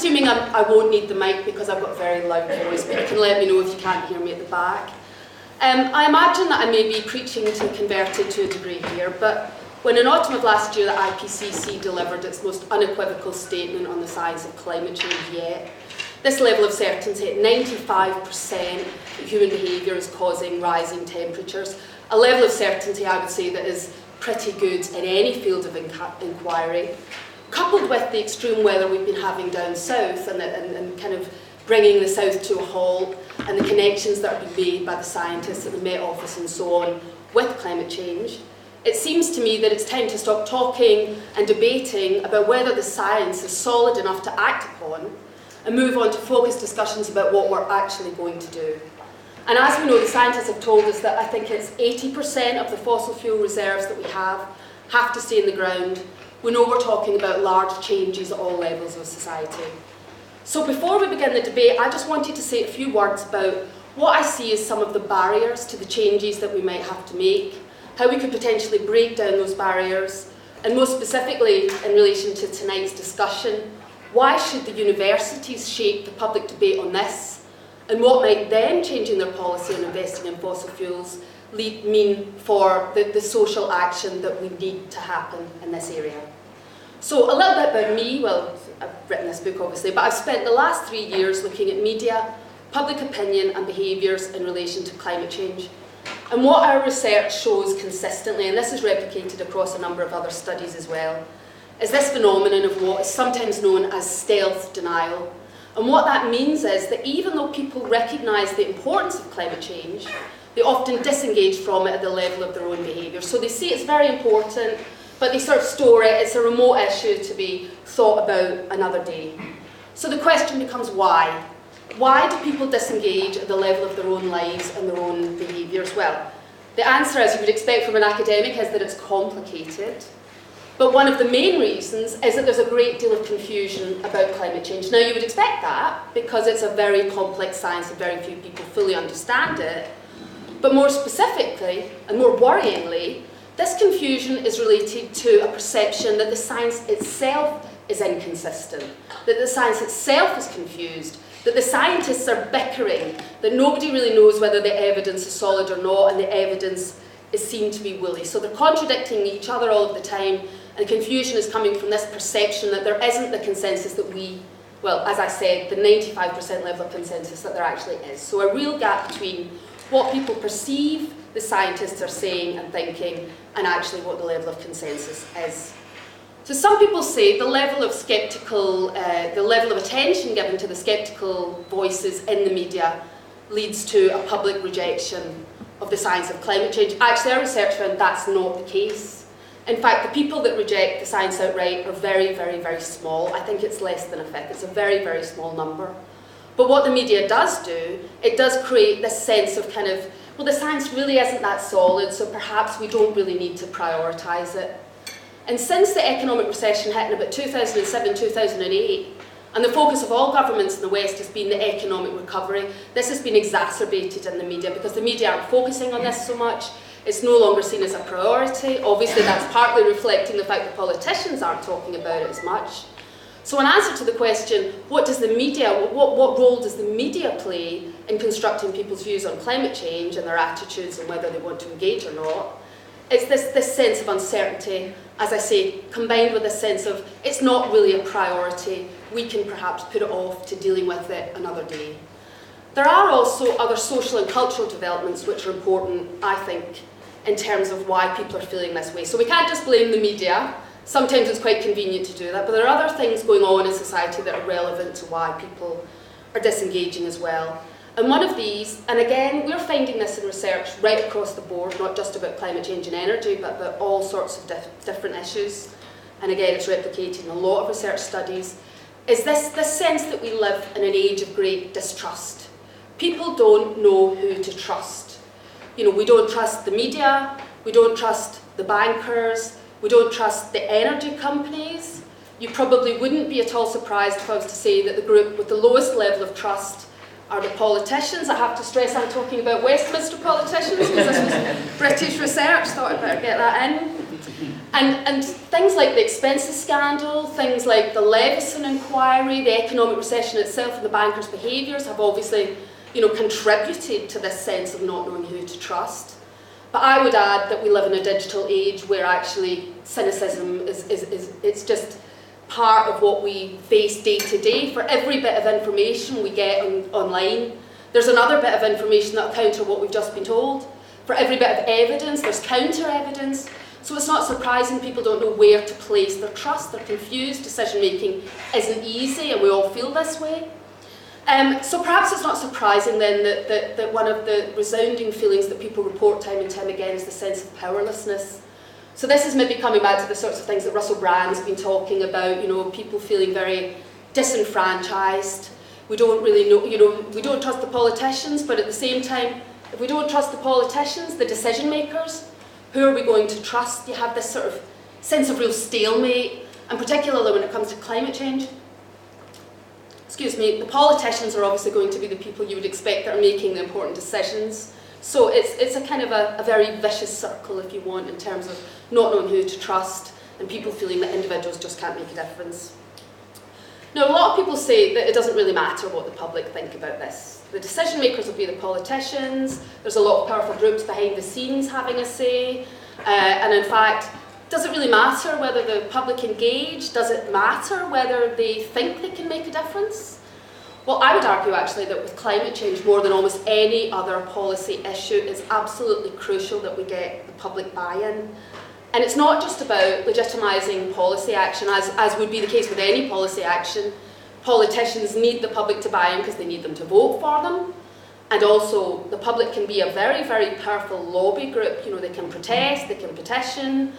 assuming I won't need the mic because I've got a very loud voice, but you can let me know if you can't hear me at the back. I imagine that I may be preaching to the converted to a degree here, but when in autumn of last year the IPCC delivered its most unequivocal statement on the science of climate change yet, this level of certainty at 95% that human behaviour is causing rising temperatures, a level of certainty I would say that is pretty good in any field of inquiry, coupled with the extreme weather we've been having down south and kind of bringing the south to a halt, and the connections that are being made by the scientists at the Met Office and so on with climate change, it seems to me that it's time to stop talking and debating about whether the science is solid enough to act upon and move on to focused discussions about what we're actually going to do. And as we know, the scientists have told us that I think it's 80% of the fossil fuel reserves that we have to stay in the ground. We know we're talking about large changes at all levels of society. So before we begin the debate, I just wanted to say a few words about what I see as some of the barriers to the changes that we might have to make, how we could potentially break down those barriers, and most specifically in relation to tonight's discussion, why should the universities shape the public debate on this, and what might them changing their policy on investing in fossil fuels mean for the social action that we need to happen in this area. So a little bit about me. Well, I've written this book obviously, but I've spent the last 3 years looking at media, public opinion and behaviours in relation to climate change. And what our research shows consistently, and this is replicated across a number of other studies as well, is this phenomenon of what is sometimes known as stealth denial. And what that means is that even though people recognise the importance of climate change, they often disengage from it at the level of their own behaviour. So they see it's very important, but they sort of store it, it's a remote issue to be thought about another day. So the question becomes why? Why do people disengage at the level of their own lives and their own behaviours? Well, the answer, as you would expect from an academic, is that it's complicated. But one of the main reasons is that there's a great deal of confusion about climate change. Now, you would expect that because it's a very complex science and very few people fully understand it. But more specifically, and more worryingly, this confusion is related to a perception that the science itself is inconsistent, that the science itself is confused, that the scientists are bickering, that nobody really knows whether the evidence is solid or not, and the evidence is seen to be woolly. So they're contradicting each other all of the time, and confusion is coming from this perception that there isn't the consensus that well, as I said, the 95% level of consensus that there actually is. So a real gap between what people perceive the scientists are saying and thinking, and actually what the level of consensus is. So some people say the level of the level of attention given to the sceptical voices in the media leads to a public rejection of the science of climate change. Actually, our research found that's not the case. In fact, the people that reject the science outright are very, very, very small. I think it's less than a fifth. It's a very, very small number. But what the media does do, it does create this sense of kind of, well, the science really isn't that solid, so perhaps we don't really need to prioritise it. And since the economic recession hit in about 2007, 2008, and the focus of all governments in the West has been the economic recovery, this has been exacerbated in the media because the media aren't focusing on this so much. It's no longer seen as a priority. Obviously, that's partly reflecting the fact that politicians aren't talking about it as much. So in answer to the question, what role does the media play in constructing people's views on climate change and their attitudes and whether they want to engage or not, it's this sense of uncertainty, as I say, combined with a sense of it's not really a priority, we can perhaps put it off to dealing with it another day. There are also other social and cultural developments which are important, I think, in terms of why people are feeling this way. So we can't just blame the media. Sometimes it's quite convenient to do that, but there are other things going on in society that are relevant to why people are disengaging as well. And one of these, and again, we're finding this in research right across the board, not just about climate change and energy, but about all sorts of different issues. And again, it's replicated in a lot of research studies, is this sense that we live in an age of great distrust. People don't know who to trust. You know, we don't trust the media, we don't trust the bankers, we don't trust the energy companies. You probably wouldn't be at all surprised if I was to say that the group with the lowest level of trust are the politicians. I have to stress I'm talking about Westminster politicians because this was British research, thought I'd better get that in. And things like the expenses scandal, things like the Leveson inquiry, the economic recession itself and the bankers' behaviours have obviously, contributed to this sense of not knowing who to trust. But I would add that we live in a digital age where actually cynicism it's just part of what we face day to day. For every bit of information we get online, there's another bit of information that will counter what we've just been told. For every bit of evidence, there's counter evidence. So it's not surprising people don't know where to place their trust. They're confused. Decision making isn't easy, and we all feel this way. So perhaps it's not surprising then that one of the resounding feelings that people report time and time again is the sense of powerlessness. So this is maybe coming back to the sorts of things that Russell Brand's been talking about, people feeling very disenfranchised. We don't really know, we don't trust the politicians, but at the same time, if we don't trust the politicians, the decision makers, who are we going to trust? You have this sort of sense of real stalemate, and particularly when it comes to climate change. Excuse me, the politicians are obviously going to be the people you would expect that are making the important decisions. So it's a kind of a very vicious circle, if you want, in terms of not knowing who to trust and people feeling that individuals just can't make a difference. Now, a lot of people say that it doesn't really matter what the public think about this. The decision makers will be the politicians, there's a lot of powerful groups behind the scenes having a say, and in fact, does it really matter whether the public engage? Does it matter whether they think they can make a difference? Well, I would argue actually that with climate change, more than almost any other policy issue, it's absolutely crucial that we get the public buy-in. And it's not just about legitimising policy action, as would be the case with any policy action. Politicians need the public to buy in because they need them to vote for them. And also, the public can be a very, very powerful lobby group. They can protest, they can petition.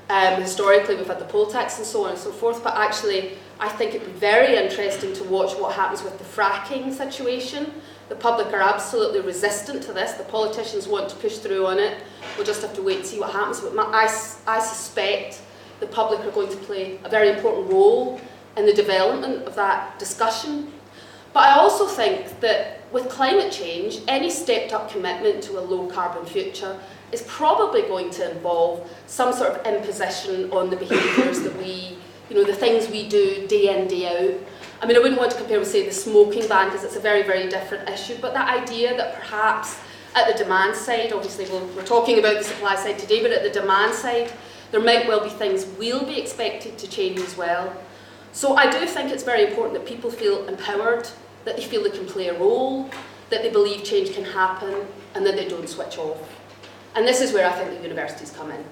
Historically, we've had the poll tax and so on and so forth. But actually, I think it'd be very interesting to watch what happens with the fracking situation. The public are absolutely resistant to this. The politicians want to push through on it. We'll just have to wait and see what happens. But I suspect the public are going to play a very important role in the development of that discussion. But I also think that with climate change, any stepped up commitment to a low carbon future is probably going to involve some sort of imposition on the behaviours that we, the things we do day in, day out. I mean, I wouldn't want to compare with, say, the smoking ban, because it's a very, very different issue, but that idea that perhaps at the demand side, obviously we're talking about the supply side today, but at the demand side, there might well be things we'll be expected to change as well. So I do think it's very important that people feel empowered, that they feel they can play a role, that they believe change can happen, and that they don't switch off. And this is where I think the universities come in.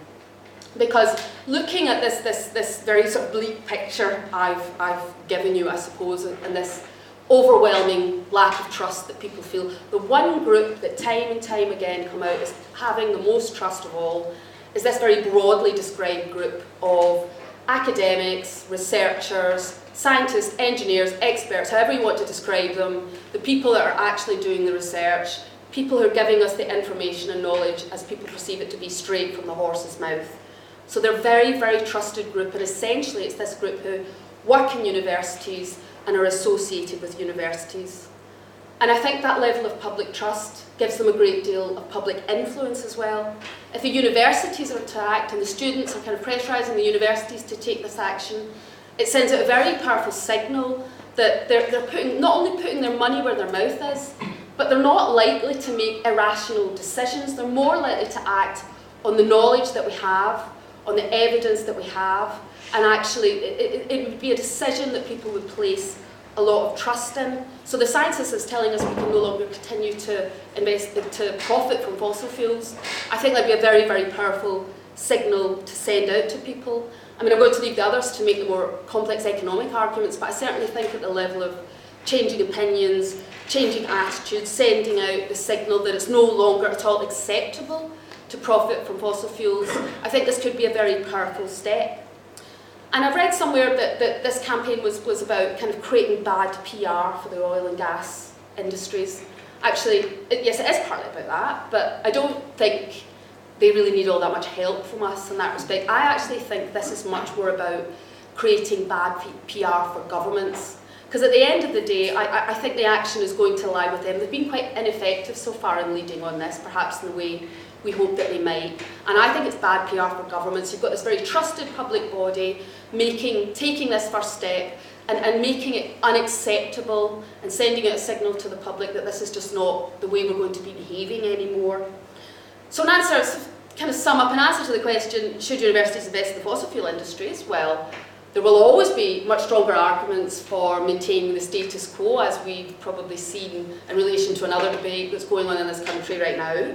Because looking at this very sort of bleak picture I've given you, I suppose, and this overwhelming lack of trust that people feel, the one group that time and time again come out as having the most trust of all is this very broadly described group of academics, researchers, scientists, engineers, experts, however you want to describe them, the people that are actually doing the research, people who are giving us the information and knowledge as people perceive it to be straight from the horse's mouth. So they're a very, very trusted group, and essentially it's this group who work in universities and are associated with universities. And I think that level of public trust gives them a great deal of public influence as well. If the universities are to act and the students are kind of pressurising the universities to take this action, it sends out a very powerful signal that they're not only putting their money where their mouth is, but they're not likely to make irrational decisions. They're more likely to act on the knowledge that we have, on the evidence that we have, and actually it would be a decision that people would place a lot of trust in. So the scientist is telling us we can no longer continue to profit from fossil fuels. I think that'd be a very, very powerful signal to send out to people. I mean, I'm going to leave the others to make the more complex economic arguments, but I certainly think at the level of changing opinions, changing attitudes, sending out the signal that it's no longer at all acceptable to profit from fossil fuels, I think this could be a very powerful step. And I've read somewhere that this campaign was about kind of creating bad PR for the oil and gas industries. Actually, yes, it is partly about that, but I don't think they really need all that much help from us in that respect. I actually think this is much more about creating bad PR for governments. Because at the end of the day, I think the action is going to lie with them. They've been quite ineffective so far in leading on this, perhaps in the way we hope that they might. And I think it's bad PR for governments. You've got this very trusted public body taking this first step and making it unacceptable and sending out a signal to the public that this is just not the way we're going to be behaving anymore. So kind of sum up an answer to the question, should universities invest in the fossil fuel industries? Well, there will always be much stronger arguments for maintaining the status quo, as we've probably seen in relation to another debate that's going on in this country right now.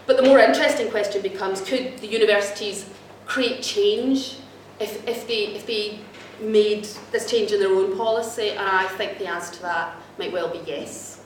But the more interesting question becomes, could the universities create change if they made this change in their own policy? And I think the answer to that might well be yes.